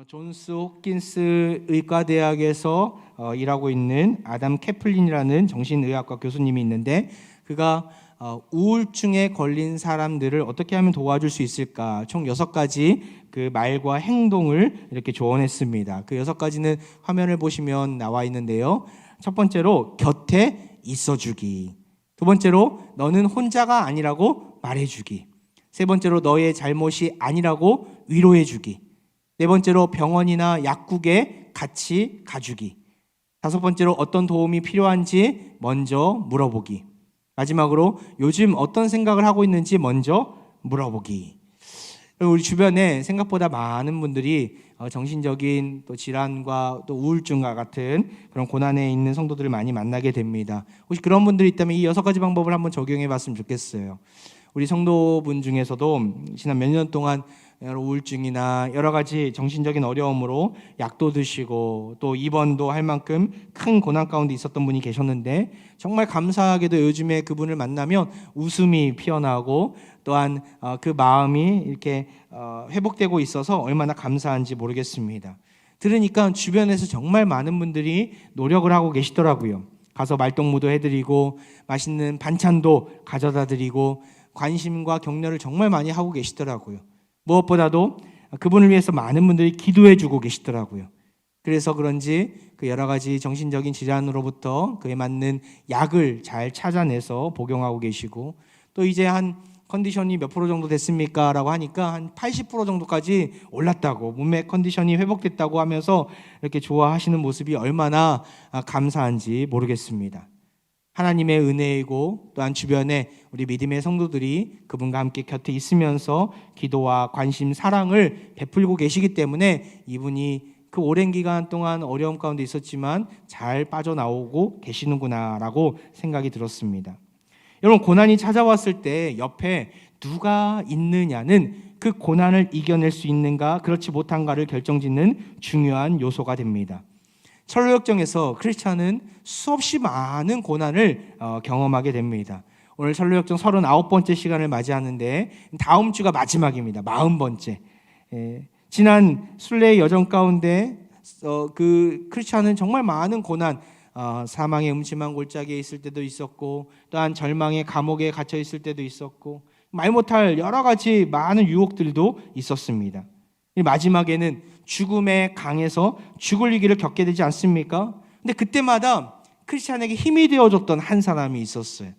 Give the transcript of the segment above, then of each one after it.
존스 홉킨스 의과대학에서 일하고 있는 아담 캐플린이라는 정신의학과 교수님이 있는데, 그가 우울증에 걸린 사람들을 어떻게 하면 도와줄 수 있을까 총 6가지 그 말과 행동을 이렇게 조언했습니다. 그 6가지는 화면을 보시면 나와 있는데요. 첫 번째로 곁에 있어주기, 두 번째로 너는 혼자가 아니라고 말해주기, 세 번째로 너의 잘못이 아니라고 위로해주기, 네 번째로 병원이나 약국에 같이 가주기, 다섯 번째로 어떤 도움이 필요한지 먼저 물어보기, 마지막으로 요즘 어떤 생각을 하고 있는지 먼저 물어보기. 우리 주변에 생각보다 많은 분들이 정신적인 또 질환과 또 우울증과 같은 그런 고난에 있는 성도들을 많이 만나게 됩니다. 혹시 그런 분들이 있다면 이 6가지 방법을 한번 적용해 봤으면 좋겠어요. 우리 성도분 중에서도 지난 몇 년 동안 여러 우울증이나 여러 가지 정신적인 어려움으로 약도 드시고 또 입원도 할 만큼 큰 고난 가운데 있었던 분이 계셨는데, 정말 감사하게도 요즘에 그분을 만나면 웃음이 피어나고 또한 그 마음이 이렇게 회복되고 있어서 얼마나 감사한지 모르겠습니다. 들으니까 주변에서 정말 많은 분들이 노력을 하고 계시더라고요. 가서 말동무도 해드리고 맛있는 반찬도 가져다 드리고 관심과 격려를 정말 많이 하고 계시더라고요. 무엇보다도 그분을 위해서 많은 분들이 기도해 주고 계시더라고요. 그래서 그런지 그 여러 가지 정신적인 질환으로부터 그에 맞는 약을 잘 찾아내서 복용하고 계시고, 또 이제 한 컨디션이 몇 프로 정도 됐습니까? 라고 하니까 한 80% 정도까지 올랐다고, 몸의 컨디션이 회복됐다고 하면서 이렇게 좋아하시는 모습이 얼마나 감사한지 모르겠습니다. 하나님의 은혜이고 또한 주변에 우리 믿음의 성도들이 그분과 함께 곁에 있으면서 기도와 관심, 사랑을 베풀고 계시기 때문에 이분이 그 오랜 기간 동안 어려움 가운데 있었지만 잘 빠져나오고 계시는구나라고 생각이 들었습니다. 여러분, 고난이 찾아왔을 때 옆에 누가 있느냐는 그 고난을 이겨낼 수 있는가 그렇지 못한가를 결정짓는 중요한 요소가 됩니다. 철로역정에서 크리스찬은 수없이 많은 고난을 경험하게 됩니다. 오늘 철로역정 39번째 시간을 맞이하는데 다음 주가 마지막입니다. 40번째. 지난 순례의 여정 가운데 그 크리스찬은 정말 많은 고난, 사망의 음침한 골짜기에 있을 때도 있었고 또한 절망의 감옥에 갇혀 있을 때도 있었고 말 못할 여러 가지 많은 유혹들도 있었습니다. 마지막에는 죽음의 강에서 죽을 위기를 겪게 되지 않습니까? 근데 그때마다 크리스찬에게 힘이 되어줬던 한 사람이 있었어요.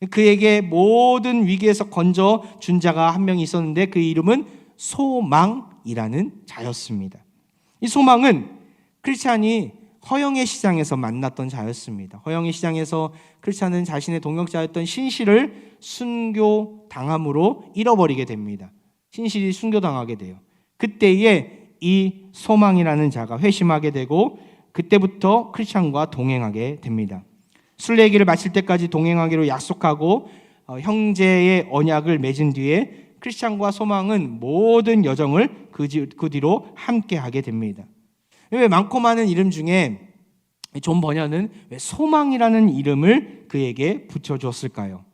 그에게 모든 위기에서 건져준 자가 한 명이 있었는데 그 이름은 소망이라는 자였습니다. 이 소망은 크리스찬이 허영의 시장에서 만났던 자였습니다. 허영의 시장에서 크리스찬은 자신의 동역자였던 신실을 순교당함으로 잃어버리게 됩니다. 신실이 순교당하게 돼요. 그때에 이 소망이라는 자가 회심하게 되고 그때부터 크리스찬과 동행하게 됩니다. 순례길을 마칠 때까지 동행하기로 약속하고 형제의 언약을 맺은 뒤에 크리스찬과 소망은 모든 여정을 그 뒤로 함께하게 됩니다. 왜 많고 많은 이름 중에 존 버녀는 왜 소망이라는 이름을 그에게 붙여주었을까요?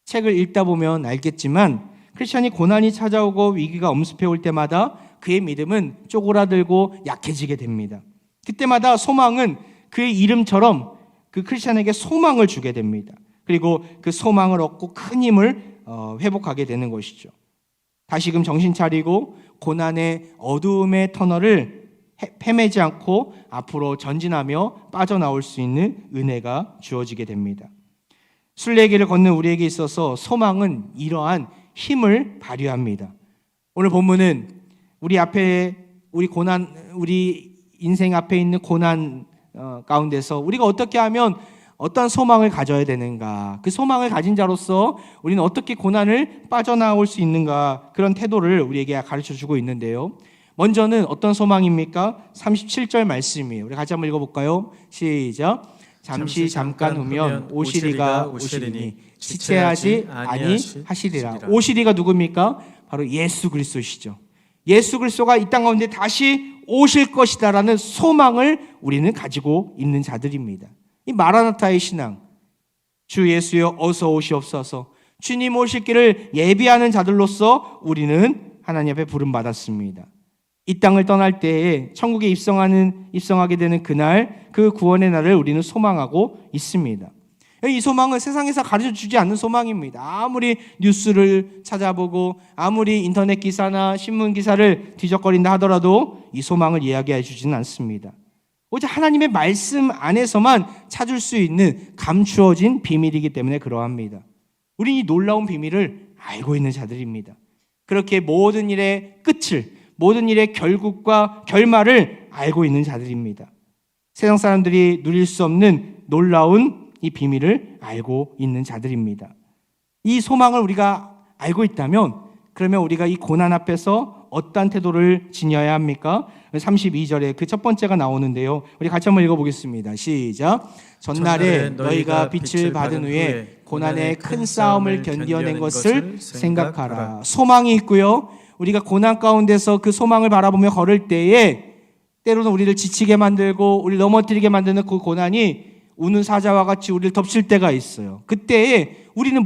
책을 읽다 보면 알겠지만 크리스찬이 고난이 찾아오고 위기가 엄습해 올 때마다 그의 믿음은 쪼그라들고 약해지게 됩니다. 그때마다 소망은 그의 이름처럼 그 크리스찬에게 소망을 주게 됩니다. 그리고 그 소망을 얻고 큰 힘을 회복하게 되는 것이죠. 다시금 정신 차리고 고난의 어두움의 터널을 헤매지 않고 앞으로 전진하며 빠져나올 수 있는 은혜가 주어지게 됩니다. 순례길을 걷는 우리에게 있어서 소망은 이러한 힘을 발휘합니다. 오늘 본문은 우리 인생 앞에 있는 고난 가운데서 우리가 어떻게 하면 어떤 소망을 가져야 되는가, 그 소망을 가진 자로서 우리는 어떻게 고난을 빠져나올 수 있는가, 그런 태도를 우리에게 가르쳐주고 있는데요. 먼저는 어떤 소망입니까? 37절 말씀이에요. 우리 같이 한번 읽어볼까요? 시작. 잠깐 후면 오시리가 오시리니 지체하지 아니하시리라. 오시리가 누굽니까? 바로 예수 그리스도시죠. 예수 그리스도가 이 땅 가운데 다시 오실 것이다라는 소망을 우리는 가지고 있는 자들입니다. 이 마라나타의 신앙, 주 예수여 어서 오시옵소서, 주님 오실 길을 예비하는 자들로서 우리는 하나님 앞에 부름받았습니다. 이 땅을 떠날 때에 천국에 입성하게 되는 그날, 그 구원의 날을 우리는 소망하고 있습니다. 이 소망은 세상에서 가르쳐주지 않는 소망입니다. 아무리 뉴스를 찾아보고 아무리 인터넷 기사나 신문 기사를 뒤적거린다 하더라도 이 소망을 이야기해 주지는 않습니다. 오직 하나님의 말씀 안에서만 찾을 수 있는 감추어진 비밀이기 때문에 그러합니다. 우리는 이 놀라운 비밀을 알고 있는 자들입니다. 그렇게 모든 일의 끝을, 모든 일의 결국과 결말을 알고 있는 자들입니다. 세상 사람들이 누릴 수 없는 놀라운 이 비밀을 알고 있는 자들입니다. 이 소망을 우리가 알고 있다면 그러면 우리가 이 고난 앞에서 어떠한 태도를 지녀야 합니까? 32절에 그 첫 번째가 나오는데요. 우리 같이 한번 읽어보겠습니다. 시작. 전날에 너희가 빛을 받은 후에 고난의 큰 싸움을 견뎌낸 것을 생각하라. 소망이 있고요. 우리가 고난 가운데서 그 소망을 바라보며 걸을 때에 때로는 우리를 지치게 만들고 우리를 넘어뜨리게 만드는 그 고난이 우는 사자와 같이 우리를 덮칠 때가 있어요. 그때에 우리는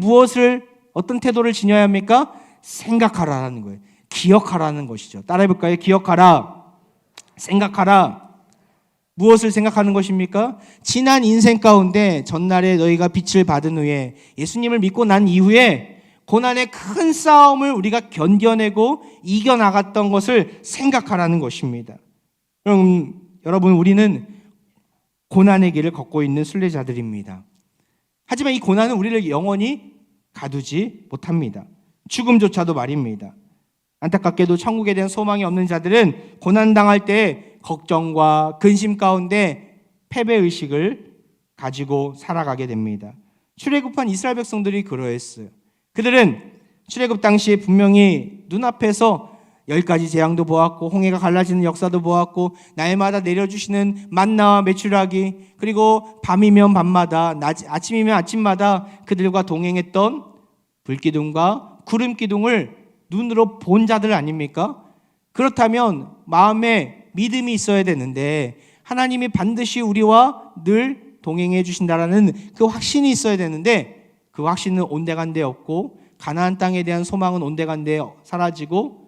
어떤 태도를 지녀야 합니까? 생각하라는 거예요. 기억하라는 것이죠. 따라해볼까요? 기억하라. 생각하라. 무엇을 생각하는 것입니까? 지난 인생 가운데 전날에 너희가 빛을 받은 후에 예수님을 믿고 난 이후에 고난의 큰 싸움을 우리가 견뎌내고 이겨나갔던 것을 생각하라는 것입니다. 그럼 여러분, 우리는 고난의 길을 걷고 있는 순례자들입니다. 하지만 이 고난은 우리를 영원히 가두지 못합니다. 죽음조차도 말입니다. 안타깝게도 천국에 대한 소망이 없는 자들은 고난당할 때 걱정과 근심 가운데 패배의식을 가지고 살아가게 됩니다. 출애굽한 이스라엘 백성들이 그러했어요. 그들은 출애굽 당시에 분명히 눈앞에서 10가지 재앙도 보았고 홍해가 갈라지는 역사도 보았고 날마다 내려주시는 만나와 메추라기, 그리고 밤이면 밤마다 아침이면 아침마다 그들과 동행했던 불기둥과 구름기둥을 눈으로 본 자들 아닙니까? 그렇다면 마음에 믿음이 있어야 되는데 하나님이 반드시 우리와 늘 동행해 주신다라는 그 확신이 있어야 되는데 그 확신은 온데간데 없고 가나안 땅에 대한 소망은 온데간데 사라지고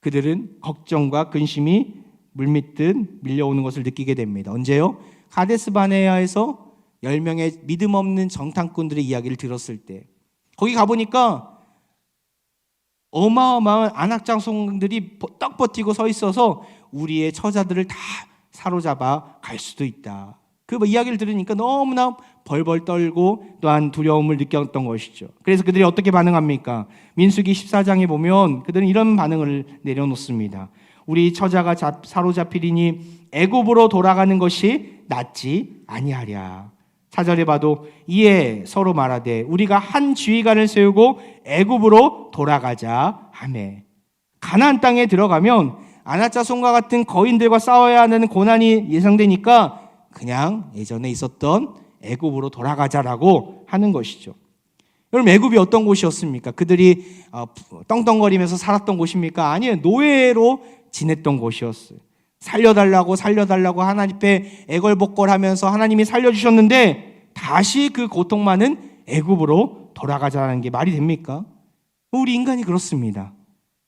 그들은 걱정과 근심이 물밀듯 밀려오는 것을 느끼게 됩니다. 언제요? 가데스 바네아에서 10명의 믿음 없는 정탐꾼들의 이야기를 들었을 때 거기 가보니까 어마어마한 안악장송들이 떡 버티고 서 있어서 우리의 처자들을 다 사로잡아 갈 수도 있다. 그 이야기를 들으니까 너무나 벌벌 떨고 또한 두려움을 느꼈던 것이죠. 그래서 그들이 어떻게 반응합니까? 민수기 14장에 보면 그들은 이런 반응을 내려놓습니다. 우리 처자가 사로잡히리니 애굽으로 돌아가는 것이 낫지 아니하랴. 4절에 봐도 이에 서로 말하되 우리가 한 지휘관을 세우고 애굽으로 돌아가자 하매. 가나안 땅에 들어가면 아낙자손과 같은 거인들과 싸워야 하는 고난이 예상되니까 그냥 예전에 있었던 애굽으로 돌아가자라고 하는 것이죠. 여러분, 애굽이 어떤 곳이었습니까? 그들이 떵떵거리면서 살았던 곳입니까? 아니에요. 노예로 지냈던 곳이었어요. 살려달라고 하나님 앞에 애걸복걸하면서 하나님이 살려주셨는데 다시 그 고통 많은 애굽으로 돌아가자는 게 말이 됩니까? 우리 인간이 그렇습니다.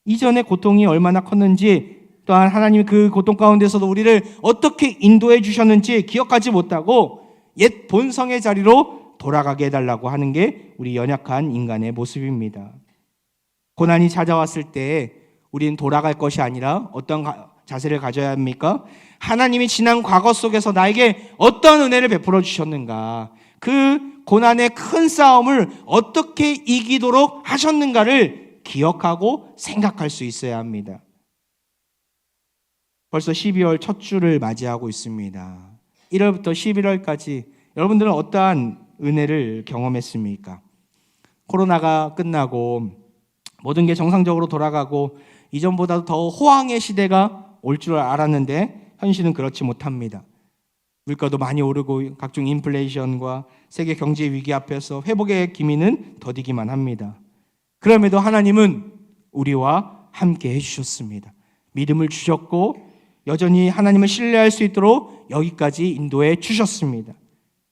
이전의 고통이 얼마나 컸는지 또한 하나님이 그 고통 가운데서도 우리를 어떻게 인도해 주셨는지 기억하지 못하고 옛 본성의 자리로 돌아가게 해달라고 하는 게 우리 연약한 인간의 모습입니다. 고난이 찾아왔을 때 우리는 돌아갈 것이 아니라 어떤 자세를 가져야 합니까? 하나님이 지난 과거 속에서 나에게 어떤 은혜를 베풀어 주셨는가, 그 고난의 큰 싸움을 어떻게 이기도록 하셨는가를 기억하고 생각할 수 있어야 합니다. 벌써 12월 첫 주를 맞이하고 있습니다. 1월부터 11월까지 여러분들은 어떠한 은혜를 경험했습니까? 코로나가 끝나고 모든 게 정상적으로 돌아가고 이전보다도 더 호황의 시대가 올 줄 알았는데 현실은 그렇지 못합니다. 물가도 많이 오르고 각종 인플레이션과 세계 경제 위기 앞에서 회복의 기미는 더디기만 합니다. 그럼에도 하나님은 우리와 함께 해주셨습니다. 믿음을 주셨고 여전히 하나님을 신뢰할 수 있도록 여기까지 인도해 주셨습니다.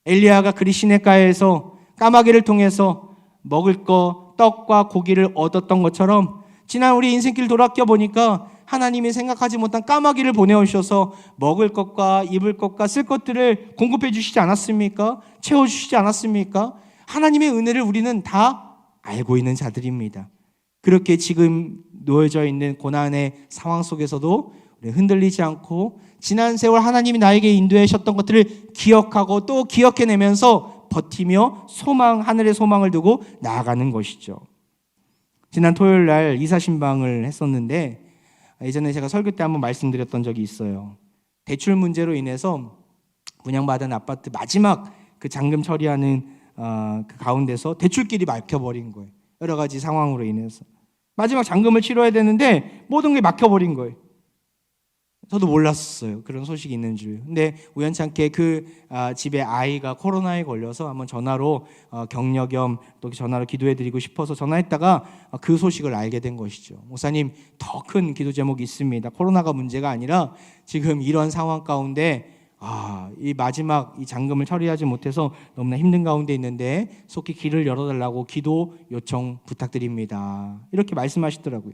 엘리야가 그리 시냇가에서 까마귀를 통해서 먹을 것, 떡과 고기를 얻었던 것처럼 지난 우리 인생길 돌아껴 보니까 하나님이 생각하지 못한 까마귀를 보내오셔서 먹을 것과 입을 것과 쓸 것들을 공급해 주시지 않았습니까? 채워주시지 않았습니까? 하나님의 은혜를 우리는 다 알고 있는 자들입니다. 그렇게 지금 놓여져 있는 고난의 상황 속에서도 우리 흔들리지 않고 지난 세월 하나님이 나에게 인도하셨던 것들을 기억하고 또 기억해내면서 버티며 하늘의 소망을 두고 나아가는 것이죠. 지난 토요일 날 이사신방을 했었는데 예전에 제가 설교 때 한번 말씀드렸던 적이 있어요. 대출 문제로 인해서 분양받은 아파트 마지막 그 잔금 처리하는 그 가운데서 대출길이 막혀버린 거예요. 여러 가지 상황으로 인해서 마지막 잔금을 치러야 되는데 모든 게 막혀버린 거예요. 저도 몰랐어요. 그런 소식이 있는 줄. 근데 우연찮게 그 집에 아이가 코로나에 걸려서 한번 전화로 격려 겸 또 전화로 기도해드리고 싶어서 전화했다가 그 소식을 알게 된 것이죠. 목사님, 더 큰 기도 제목이 있습니다. 코로나가 문제가 아니라 지금 이런 상황 가운데 이 마지막 이 잔금을 처리하지 못해서 너무나 힘든 가운데 있는데 속히 길을 열어달라고 기도 요청 부탁드립니다. 이렇게 말씀하시더라고요.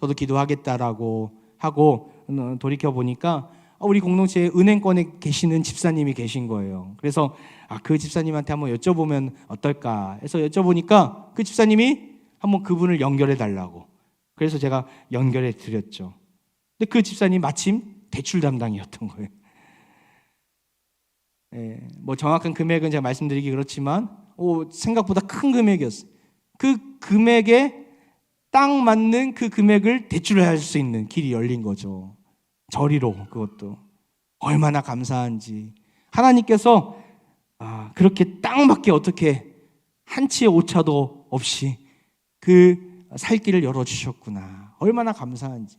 저도 기도하겠다라고 하고 돌이켜보니까 우리 공동체에 은행권에 계시는 집사님이 계신 거예요. 그래서 그 집사님한테 한번 여쭤보면 어떨까 해서 여쭤보니까 그 집사님이 한번 그분을 연결해 달라고. 그래서 제가 연결해 드렸죠. 근데 그 집사님 마침 대출 담당이었던 거예요. 뭐 정확한 금액은 제가 말씀드리기 그렇지만 생각보다 큰 금액이었어요. 그 금액에 딱 맞는 그 금액을 대출할 수 있는 길이 열린 거죠. 저리로. 그것도 얼마나 감사한지. 하나님께서 그렇게 딱 맞게 어떻게 한치의 오차도 없이 그 살 길을 열어주셨구나. 얼마나 감사한지.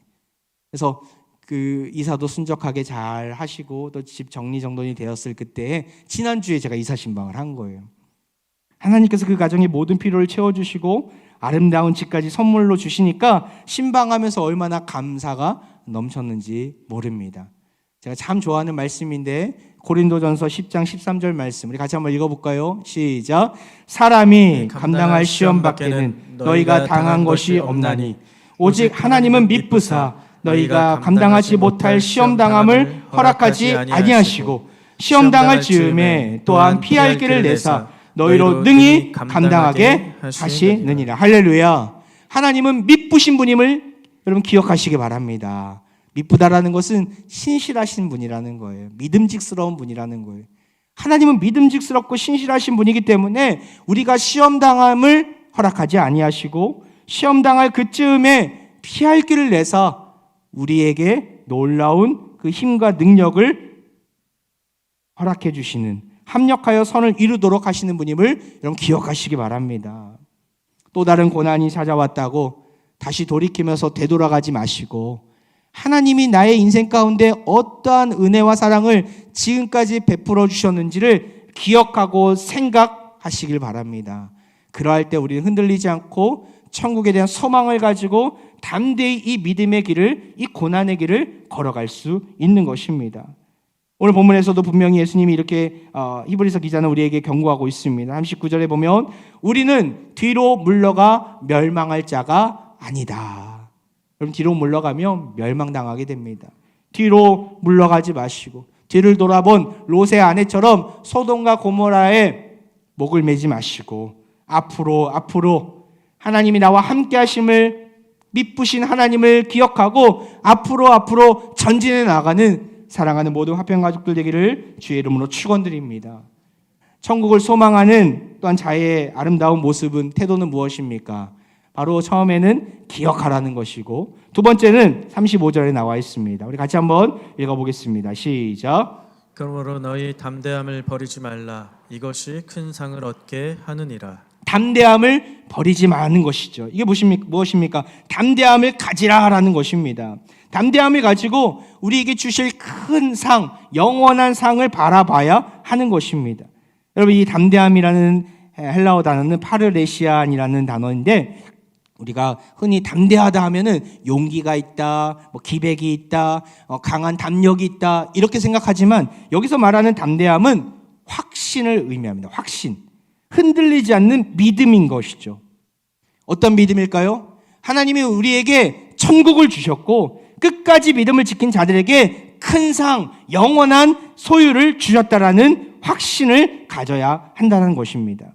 그래서 그 이사도 순적하게 잘 하시고 또 집 정리정돈이 되었을 그때 지난주에 제가 이사 신방을 한 거예요. 하나님께서 그 가정의 모든 필요를 채워주시고 아름다운 집까지 선물로 주시니까 신방하면서 얼마나 감사가 넘쳤는지 모릅니다. 제가 참 좋아하는 말씀인데 고린도전서 10장 13절 말씀 우리 같이 한번 읽어볼까요? 시작. 사람이 감당할 시험 밖에는 너희가 당한 것이 없나니 오직 하나님은 미쁘사 너희가 감당하지 못할 시험당함을 허락하지 아니하시고 시험당할 즈음에 또한 피할 길을 내사 너희로 능히 감당하게 하시느니라. 할렐루야. 하나님은 미쁘신 분임을 여러분 기억하시기 바랍니다. 미쁘다라는 것은 신실하신 분이라는 거예요. 믿음직스러운 분이라는 거예요. 하나님은 믿음직스럽고 신실하신 분이기 때문에 우리가 시험당함을 허락하지 아니하시고 시험당할 그쯤에 피할 길을 내사 우리에게 놀라운 그 힘과 능력을 허락해 주시는 합력하여 선을 이루도록 하시는 분임을 여러분 기억하시기 바랍니다. 또 다른 고난이 찾아왔다고 다시 돌이키면서 되돌아가지 마시고 하나님이 나의 인생 가운데 어떠한 은혜와 사랑을 지금까지 베풀어 주셨는지를 기억하고 생각하시길 바랍니다. 그러할 때 우리는 흔들리지 않고 천국에 대한 소망을 가지고 담대히 이 믿음의 길을, 이 고난의 길을 걸어갈 수 있는 것입니다. 오늘 본문에서도 분명히 예수님이 이렇게 히브리서 기자는 우리에게 경고하고 있습니다. 39절에 보면 우리는 뒤로 물러가 멸망할 자가 아니다. 여러분 뒤로 물러가면 멸망당하게 됩니다. 뒤로 물러가지 마시고 뒤를 돌아본 롯의 아내처럼 소돔과 고모라에 목을 매지 마시고 앞으로 하나님이 나와 함께 하심을 미쁘신 하나님을 기억하고 앞으로 전진해 나가는 사랑하는 모든 화평가족들 되기를 주의 이름으로 축원드립니다. 천국을 소망하는 또한 자의 아름다운 모습은 태도는 무엇입니까? 바로 처음에는 기억하라는 것이고 두 번째는 35절에 나와 있습니다. 우리 같이 한번 읽어보겠습니다. 시작. 그러므로 너희 담대함을 버리지 말라. 이것이 큰 상을 얻게 하느니라. 담대함을 버리지 마는 것이죠. 이게 무엇입니까? 담대함을 가지라라는 것입니다. 담대함을 가지고 우리에게 주실 큰 상, 영원한 상을 바라봐야 하는 것입니다. 여러분 이 담대함이라는 헬라어 단어는 파르레시안이라는 단어인데 우리가 흔히 담대하다 하면은 용기가 있다, 기백이 있다, 강한 담력이 있다 이렇게 생각하지만 여기서 말하는 담대함은 확신을 의미합니다. 확신. 흔들리지 않는 믿음인 것이죠. 어떤 믿음일까요? 하나님이 우리에게 천국을 주셨고 끝까지 믿음을 지킨 자들에게 큰 상, 영원한 소유를 주셨다라는 확신을 가져야 한다는 것입니다.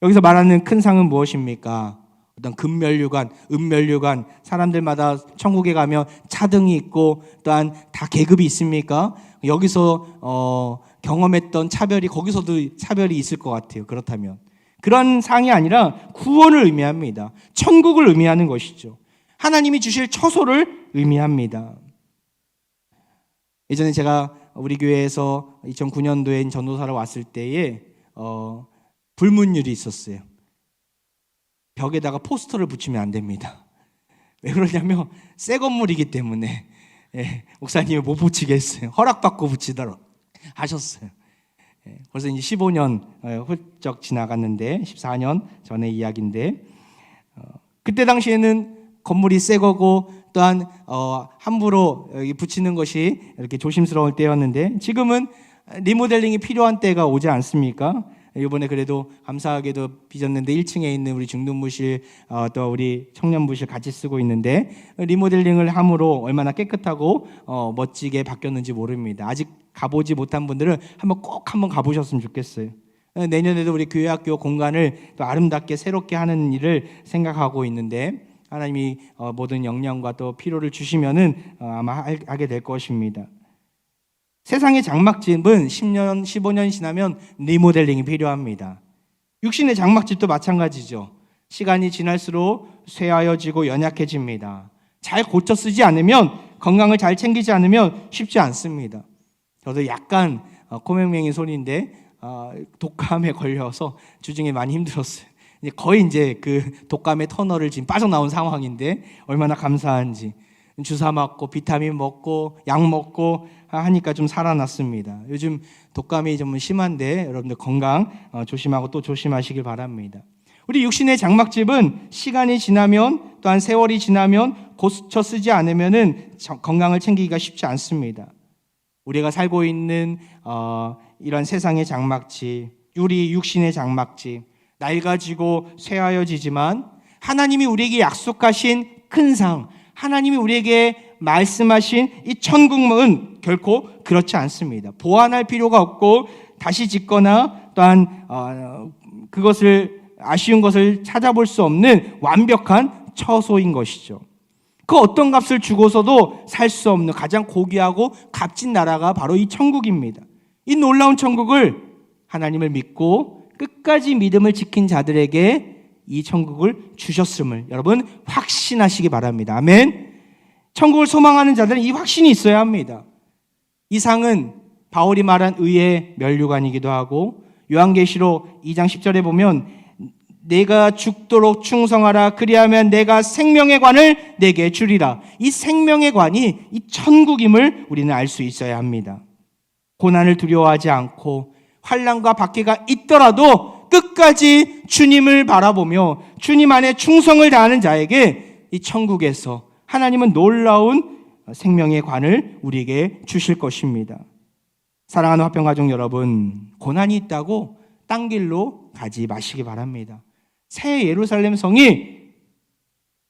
여기서 말하는 큰 상은 무엇입니까? 어떤 금면류관, 은면류관, 사람들마다 천국에 가면 차등이 있고 또한 다 계급이 있습니까? 여기서 경험했던 차별이 거기서도 차별이 있을 것 같아요. 그렇다면 그런 상이 아니라 구원을 의미합니다. 천국을 의미하는 것이죠. 하나님이 주실 처소를 의미합니다. 예전에 제가 우리 교회에서 2009년도에 전도사로 왔을 때에 불문율이 있었어요. 벽에다가 포스터를 붙이면 안 됩니다. 왜 그러냐면 새 건물이기 때문에 목사님이 못 붙이게 했어요. 허락받고 붙이도록 하셨어요. 벌써 이제 15년 훌쩍 지나갔는데 14년 전의 이야기인데 그때 당시에는 건물이 새 거고 또한 함부로 붙이는 것이 이렇게 조심스러울 때였는데 지금은 리모델링이 필요한 때가 오지 않습니까? 이번에 그래도 감사하게도 빚었는데 1층에 있는 우리 중등부실 또 우리 청년부실 같이 쓰고 있는데 리모델링을 함으로 얼마나 깨끗하고 멋지게 바뀌었는지 모릅니다. 아직 가보지 못한 분들은 꼭 한번 가보셨으면 좋겠어요. 내년에도 우리 교회학교 공간을 또 아름답게 새롭게 하는 일을 생각하고 있는데 하나님이 모든 역량과 또 필요를 주시면은 아마 하게 될 것입니다. 세상의 장막집은 10년, 15년 지나면 리모델링이 필요합니다. 육신의 장막집도 마찬가지죠. 시간이 지날수록 쇠하여지고 연약해집니다. 잘 고쳐 쓰지 않으면, 건강을 잘 챙기지 않으면 쉽지 않습니다. 저도 약간 코맹맹이 소리인데 독감에 걸려서 주중에 많이 힘들었어요. 거의 이제 그 독감의 터널을 지금 빠져나온 상황인데 얼마나 감사한지. 주사 맞고 비타민 먹고 약 먹고 하니까 좀 살아났습니다. 요즘 독감이 좀 심한데 여러분들 건강 조심하고 또 조심하시길 바랍니다. 우리 육신의 장막집은 시간이 지나면 또한 세월이 지나면 고쳐 쓰지 않으면은 건강을 챙기기가 쉽지 않습니다. 우리가 살고 있는 이런 세상의 장막집, 우리 육신의 장막집, 낡아지고 쇠하여지지만 하나님이 우리에게 약속하신 큰 상, 하나님이 우리에게 말씀하신 이 천국은 결코 그렇지 않습니다. 보완할 필요가 없고 다시 짓거나 또한 그것을 아쉬운 것을 찾아볼 수 없는 완벽한 처소인 것이죠. 그 어떤 값을 주고서도 살 수 없는 가장 고귀하고 값진 나라가 바로 이 천국입니다. 이 놀라운 천국을 하나님을 믿고 끝까지 믿음을 지킨 자들에게 이 천국을 주셨음을 여러분 확신하시기 바랍니다. 아멘. 천국을 소망하는 자들은 이 확신이 있어야 합니다. 이 상은 바울이 말한 의의 면류관이기도 하고 요한계시록 2장 10절에 보면 내가 죽도록 충성하라 그리하면 내가 생명의 관을 내게 주리라. 이 생명의 관이 이 천국임을 우리는 알 수 있어야 합니다. 고난을 두려워하지 않고 환난과 박해가 있더라도 끝까지 주님을 바라보며 주님 안에 충성을 다하는 자에게 이 천국에서 하나님은 놀라운 생명의 관을 우리에게 주실 것입니다. 사랑하는 화평가족 여러분, 고난이 있다고 딴 길로 가지 마시기 바랍니다. 새 예루살렘 성이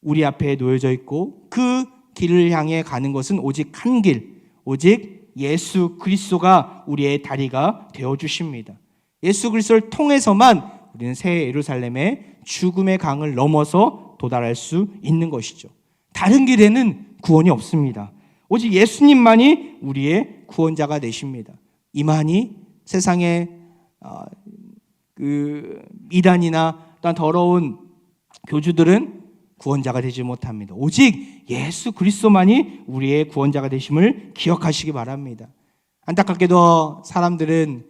우리 앞에 놓여져 있고 그 길을 향해 가는 것은 오직 한 길, 오직 예수 그리스도가 우리의 다리가 되어주십니다. 예수 그리스도를 통해서만 우리는 새 예루살렘의 죽음의 강을 넘어서 도달할 수 있는 것이죠. 다른 길에는 구원이 없습니다. 오직 예수님만이 우리의 구원자가 되십니다. 이만희 세상의 이단이나 또한 더러운 교주들은 구원자가 되지 못합니다. 오직 예수 그리스도만이 우리의 구원자가 되심을 기억하시기 바랍니다. 안타깝게도 사람들은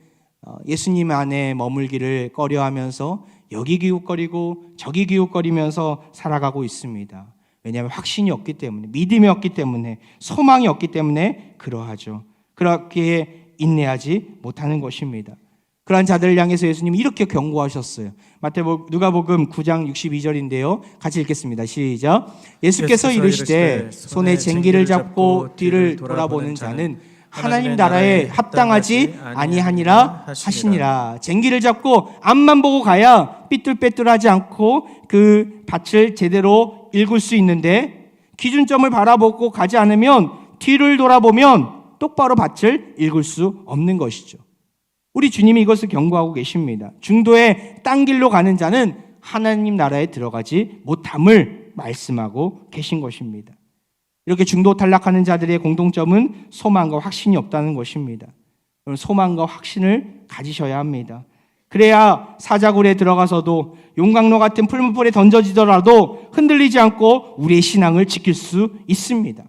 예수님 안에 머물기를 꺼려하면서 여기 기웃거리고 저기 기웃거리면서 살아가고 있습니다. 왜냐하면 확신이 없기 때문에, 믿음이 없기 때문에, 소망이 없기 때문에 그러하죠. 그렇게 인내하지 못하는 것입니다. 그러한 자들을 향해서 예수님이 이렇게 경고하셨어요. 누가복음 9장 62절인데요. 같이 읽겠습니다. 시작. 예수께서 이르시되 손에 쟁기를 잡고 뒤를 돌아보는 자는 하나님 나라에 합당하지 아니하니라 하시니라. 쟁기를 잡고 앞만 보고 가야 삐뚤빼뚤하지 않고 그 밭을 제대로 읽을 수 있는데 기준점을 바라보고 가지 않으면 뒤를 돌아보면 똑바로 밭을 읽을 수 없는 것이죠. 우리 주님이 이것을 경고하고 계십니다. 중도의 딴 길로 가는 자는 하나님 나라에 들어가지 못함을 말씀하고 계신 것입니다. 이렇게 중도 탈락하는 자들의 공통점은 소망과 확신이 없다는 것입니다. 소망과 확신을 가지셔야 합니다. 그래야 사자굴에 들어가서도 용광로 같은 풀무불에 던져지더라도 흔들리지 않고 우리의 신앙을 지킬 수 있습니다.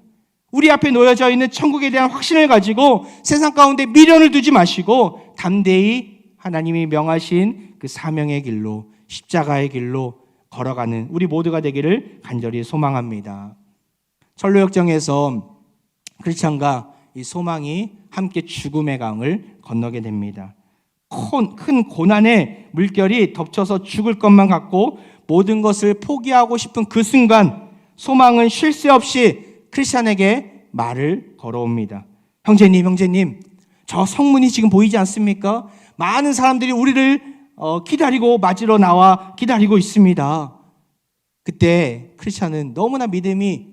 우리 앞에 놓여져 있는 천국에 대한 확신을 가지고 세상 가운데 미련을 두지 마시고 담대히 하나님이 명하신 그 사명의 길로, 십자가의 길로 걸어가는 우리 모두가 되기를 간절히 소망합니다. 철로역정에서 크리스찬과 이 소망이 함께 죽음의 강을 건너게 됩니다. 큰 고난의 물결이 덮쳐서 죽을 것만 같고 모든 것을 포기하고 싶은 그 순간 소망은 쉴 새 없이 크리스찬에게 말을 걸어옵니다. 형제님, 저 성문이 지금 보이지 않습니까? 많은 사람들이 우리를 기다리고 맞으러 나와 기다리고 있습니다. 그때 크리스찬은 너무나 믿음이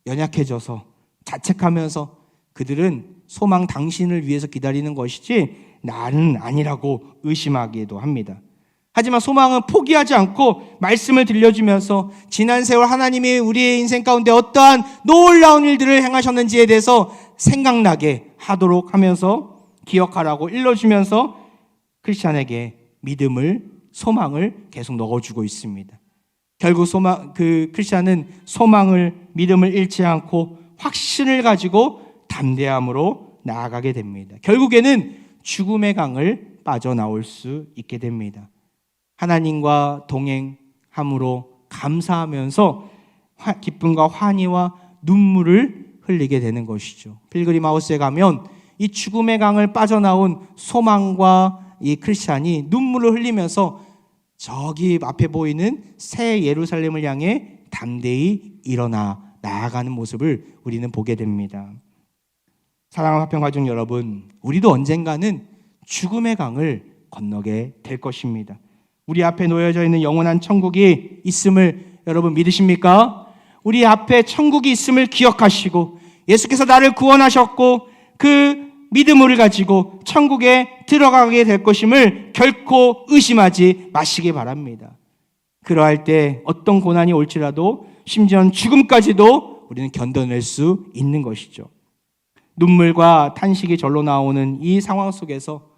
연약해져서 자책하면서 그들은 소망 당신을 위해서 기다리는 것이지 나는 아니라고 의심하기도 합니다. 하지만 소망은 포기하지 않고 말씀을 들려주면서 지난 세월 하나님이 우리의 인생 가운데 어떠한 놀라운 일들을 행하셨는지에 대해서 생각나게 하도록 하면서 기억하라고 일러주면서 크리스찬에게 믿음을, 소망을 계속 넣어주고 있습니다. 결국 크리스찬은 소망을, 믿음을 잃지 않고 확신을 가지고 담대함으로 나아가게 됩니다. 결국에는 죽음의 강을 빠져나올 수 있게 됩니다. 하나님과 동행함으로 감사하면서 기쁨과 환희와 눈물을 흘리게 되는 것이죠. 필그림 하우스에 가면 이 죽음의 강을 빠져나온 소망과 이 크리스찬이 눈물을 흘리면서 저기 앞에 보이는 새 예루살렘을 향해 담대히 일어나 나아가는 모습을 우리는 보게 됩니다. 사랑하는 화평가족 여러분, 우리도 언젠가는 죽음의 강을 건너게 될 것입니다. 우리 앞에 놓여져 있는 영원한 천국이 있음을 여러분 믿으십니까? 우리 앞에 천국이 있음을 기억하시고 예수께서 나를 구원하셨고 그 믿음을 가지고 천국에 들어가게 될 것임을 결코 의심하지 마시기 바랍니다. 그러할 때 어떤 고난이 올지라도 심지어는 죽음까지도 우리는 견뎌낼 수 있는 것이죠. 눈물과 탄식이 절로 나오는 이 상황 속에서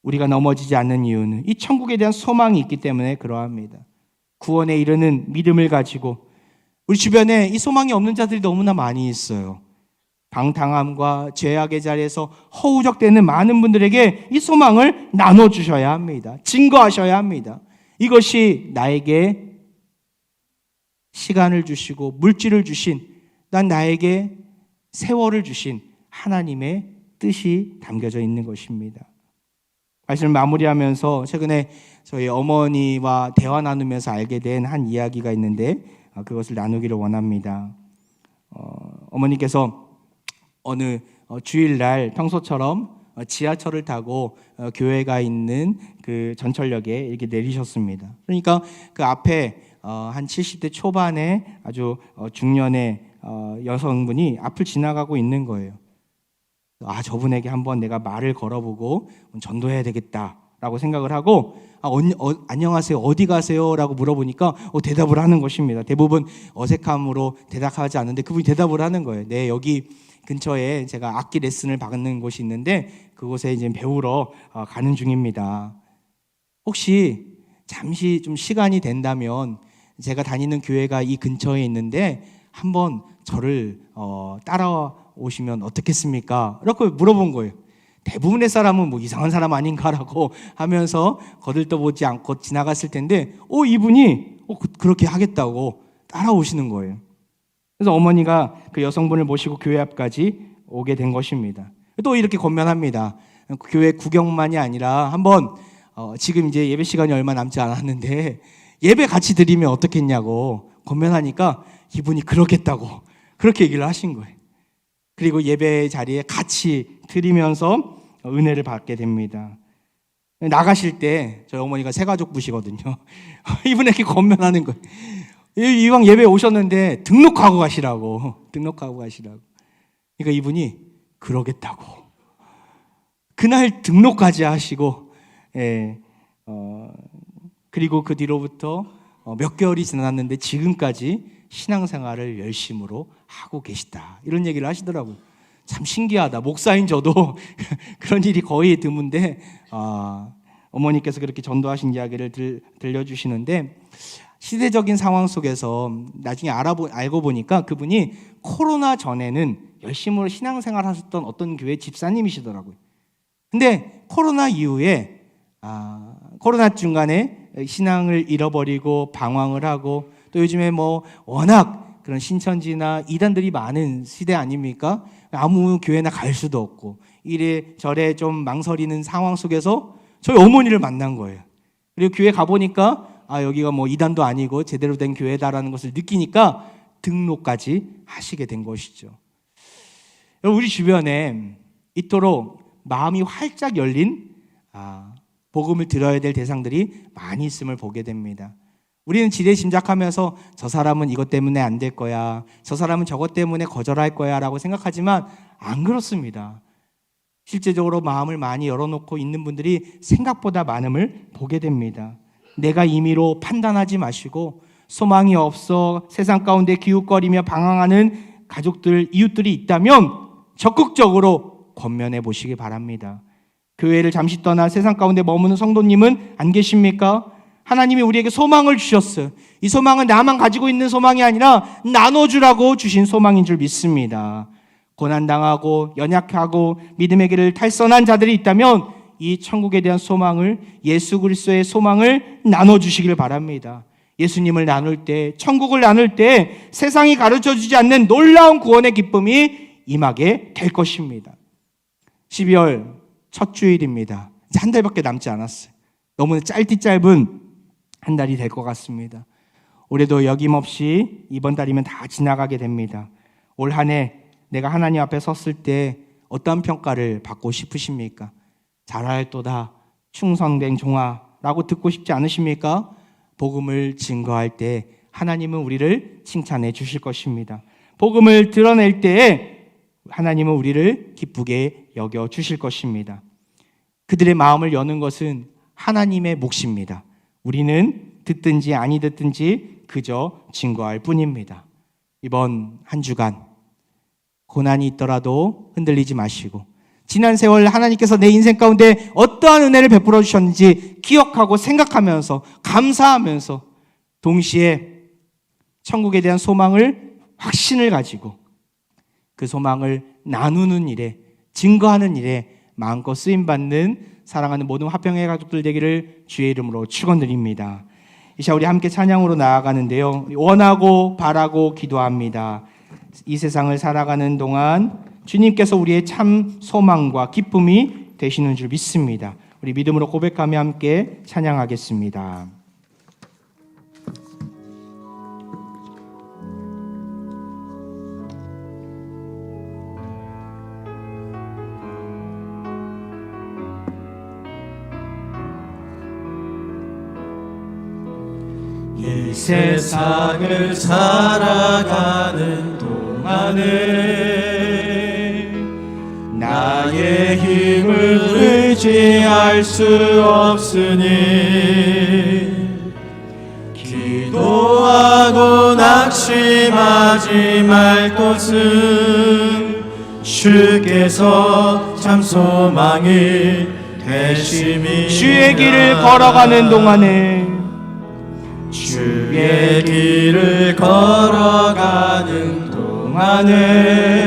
우리가 넘어지지 않는 이유는 이 천국에 대한 소망이 있기 때문에 그러합니다. 구원에 이르는 믿음을 가지고 우리 주변에 이 소망이 없는 자들이 너무나 많이 있어요. 방탕함과 죄악의 자리에서 허우적대는 많은 분들에게 이 소망을 나눠주셔야 합니다. 증거하셔야 합니다. 이것이 나에게 시간을 주시고 물질을 주신, 난 나에게 세월을 주신 하나님의 뜻이 담겨져 있는 것입니다. 말씀을 마무리하면서 최근에 저희 어머니와 대화 나누면서 알게 된 한 이야기가 있는데 그것을 나누기를 원합니다. 어머니께서 어느 주일날 평소처럼 지하철을 타고 교회가 있는 그 전철역에 이렇게 내리셨습니다. 그러니까 그 앞에 한 70대 초반의 아주 중년의 여성분이 앞을 지나가고 있는 거예요. 저분에게 한번 내가 말을 걸어보고 전도해야 되겠다라고 생각을 하고 안녕하세요, 어디 가세요? 라고 물어보니까 대답을 하는 것입니다. 대부분 어색함으로 대답하지 않는데 그분이 대답을 하는 거예요. 네, 여기 근처에 제가 악기 레슨을 받는 곳이 있는데 그곳에 이제 배우러 가는 중입니다. 혹시 잠시 좀 시간이 된다면 제가 다니는 교회가 이 근처에 있는데 한번 저를 따라오시면 어떻겠습니까? 이렇게 물어본 거예요. 대부분의 사람은 뭐 이상한 사람 아닌가라고 하면서 거들떠보지 않고 지나갔을 텐데 이분이 그렇게 하겠다고 따라오시는 거예요. 그래서 어머니가 그 여성분을 모시고 교회 앞까지 오게 된 것입니다. 또 이렇게 권면합니다. 교회 구경만이 아니라 한번 지금 이제 예배 시간이 얼마 남지 않았는데 예배 같이 드리면 어떻겠냐고 권면하니까 이분이 그러겠다고 그렇게 얘기를 하신 거예요. 그리고 예배 자리에 같이 드리면서 은혜를 받게 됩니다. 나가실 때 저희 어머니가 새가족부시거든요. 이분에게 권면하는 거예요. 이왕 예배 오셨는데 등록하고 가시라고. 등록하고 가시라고. 그러니까 이분이 그러겠다고. 그날 등록까지 하시고, 그리고 그 뒤로부터 몇 개월이 지났는데 지금까지 신앙생활을 열심으로 하고 계시다. 이런 얘기를 하시더라고요. 참 신기하다. 목사인 저도 그런 일이 거의 드문데 어머니께서 그렇게 전도하신 이야기를 들려주시는데, 시대적인 상황 속에서 나중에 알고 보니까 그분이 코로나 전에는 열심으로 신앙생활 하셨던 어떤 교회 집사님이시더라고요. 근데 코로나 이후에 코로나 중간에 신앙을 잃어버리고 방황을 하고, 또 요즘에 뭐 워낙 그런 신천지나 이단들이 많은 시대 아닙니까? 아무 교회나 갈 수도 없고 이래 저래 좀 망설이는 상황 속에서 저희 어머니를 만난 거예요. 그리고 교회 가보니까 여기가 뭐 이단도 아니고 제대로 된 교회다라는 것을 느끼니까 등록까지 하시게 된 것이죠. 우리 주변에 이토록 마음이 활짝 열린 복음을 들어야 될 대상들이 많이 있음을 보게 됩니다. 우리는 지레짐작하면서 저 사람은 이것 때문에 안 될 거야, 저 사람은 저것 때문에 거절할 거야 라고 생각하지만 안 그렇습니다. 실제적으로 마음을 많이 열어놓고 있는 분들이 생각보다 많음을 보게 됩니다. 내가 임의로 판단하지 마시고, 소망이 없어 세상 가운데 기웃거리며 방황하는 가족들, 이웃들이 있다면 적극적으로 권면해 보시기 바랍니다. 교회를 잠시 떠나 세상 가운데 머무는 성도님은 안 계십니까? 하나님이 우리에게 소망을 주셨어요. 이 소망은 나만 가지고 있는 소망이 아니라 나눠주라고 주신 소망인 줄 믿습니다. 고난당하고 연약하고 믿음의 길을 탈선한 자들이 있다면 이 천국에 대한 소망을, 예수 그리스도의 소망을 나눠주시길 바랍니다. 예수님을 나눌 때, 천국을 나눌 때 세상이 가르쳐주지 않는 놀라운 구원의 기쁨이 임하게 될 것입니다. 12월 첫 주일입니다. 이제 한 달밖에 남지 않았어요. 너무 짧디 짧은 한 달이 될 것 같습니다. 올해도 여김없이 이번 달이면 다 지나가게 됩니다. 올 한 해 내가 하나님 앞에 섰을 때 어떤 평가를 받고 싶으십니까? 잘할도다, 충성된 종아라고 듣고 싶지 않으십니까? 복음을 증거할 때 하나님은 우리를 칭찬해 주실 것입니다. 복음을 드러낼 때에 하나님은 우리를 기쁘게 여겨 주실 것입니다. 그들의 마음을 여는 것은 하나님의 몫입니다. 우리는 듣든지 아니 듣든지 그저 증거할 뿐입니다. 이번 한 주간 고난이 있더라도 흔들리지 마시고, 지난 세월 하나님께서 내 인생 가운데 어떠한 은혜를 베풀어 주셨는지 기억하고 생각하면서 감사하면서 동시에 천국에 대한 소망을, 확신을 가지고 그 소망을 나누는 일에, 증거하는 일에 마음껏 쓰임받는 사랑하는 모든 화평의 가족들 되기를 주의 이름으로 축원드립니다. 이 시간 우리 함께 찬양으로 나아가는데요, 원하고 바라고 기도합니다. 이 세상을 살아가는 동안 주님께서 우리의 참 소망과 기쁨이 되시는 줄 믿습니다. 우리 믿음으로 고백하며 함께 찬양하겠습니다. 이 세상을 살아가는 동안에 나의 힘을 의지할 수 없으니 기도하고 낙심하지 말 것은 주께서 참 소망이 되심이라. 주의 길을 걸어가는 동안에, 주의 길을 걸어가는 동안에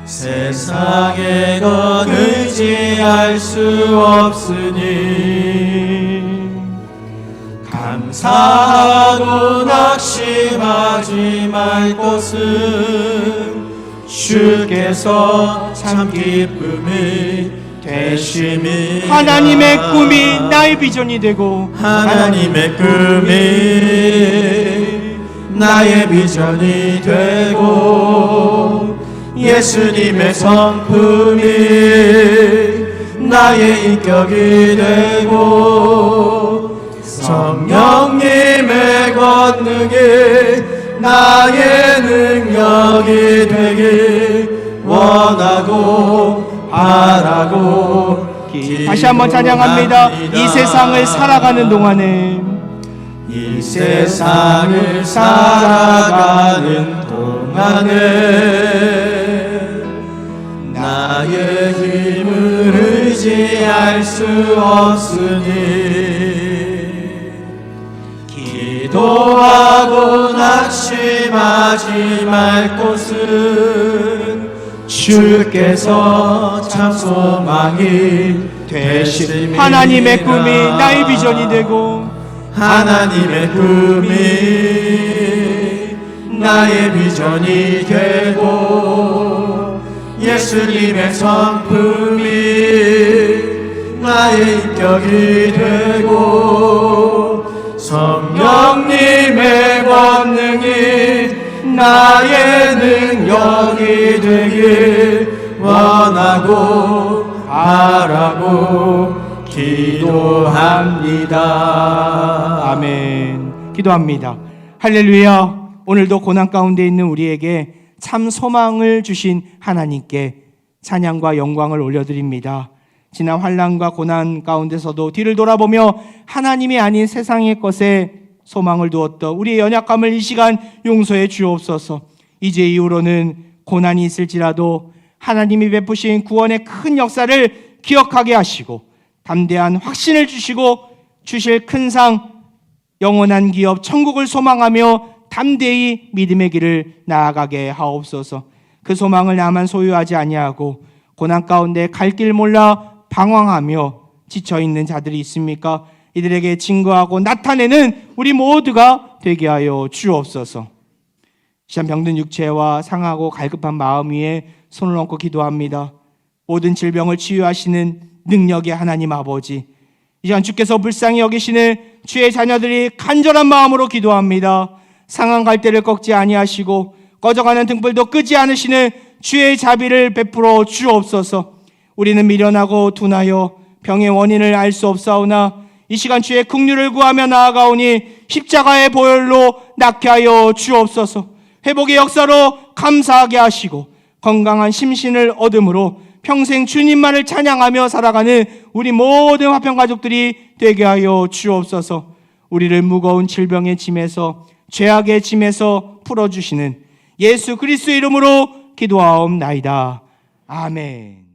세상의 것 의지할 수 없으니 감사하고 낙심하지 말 것은 주께서 참 기쁨이 되심이. 하나님의 꿈이 나의 비전이 되고, 하나님의 꿈이 나의 비전이 되고, 예수님의 성품이 나의 인격이 되고, 성령님의 권능이 나의 능력이 되길 원하고 바라고 다시 한번 찬양합니다. 이 세상을 살아가는 동안에 이 세상을 살아가는 동안에 나의 힘을 의지할 수 없으니 기도하고 낙심하지 말 곳은 주께서 참 소망이 되심이 하나님의 꿈이 나의 비전이 되고 하나님의 꿈이 나의 비전이 되고 예수님의 성품이 나의 인격이 되고 성령님의 권능이 나의 능력이 되길 원하고 바라고 기도합니다. 아멘. 기도합니다. 할렐루야. 오늘도 고난 가운데 있는 우리에게 참 소망을 주신 하나님께 찬양과 영광을 올려드립니다. 지난 환난과 고난 가운데서도 뒤를 돌아보며 하나님이 아닌 세상의 것에 소망을 두었던 우리의 연약함을 이 시간 용서해 주옵소서. 이제 이후로는 고난이 있을지라도 하나님이 베푸신 구원의 큰 역사를 기억하게 하시고 담대한 확신을 주시고 주실 큰 상 영원한 기업 천국을 소망하며 담대히 믿음의 길을 나아가게 하옵소서. 그 소망을 나만 소유하지 아니하고 고난 가운데 갈 길 몰라 방황하며 지쳐있는 자들이 있습니까? 이들에게 증거하고 나타내는 우리 모두가 되게 하여 주옵소서. 시간 병든 육체와 상하고 갈급한 마음 위에 손을 얹고 기도합니다. 모든 질병을 치유하시는 능력의 하나님 아버지, 이 시간 주께서 불쌍히 여기시는 주의 자녀들이 간절한 마음으로 기도합니다. 상한 갈대를 꺾지 아니하시고 꺼져가는 등불도 끄지 않으시는 주의 자비를 베풀어 주옵소서. 우리는 미련하고 둔하여 병의 원인을 알 수 없사오나 이 시간 주의 긍휼을 구하며 나아가오니 십자가의 보혈로 낫게 하여 주옵소서. 회복의 역사로 감사하게 하시고 건강한 심신을 얻음으로 평생 주님만을 찬양하며 살아가는 우리 모든 화평가족들이 되게 하여 주옵소서. 우리를 무거운 질병의 짐에서 죄악의 짐에서 풀어주시는 예수 그리스도의 이름으로 기도하옵나이다. 아멘.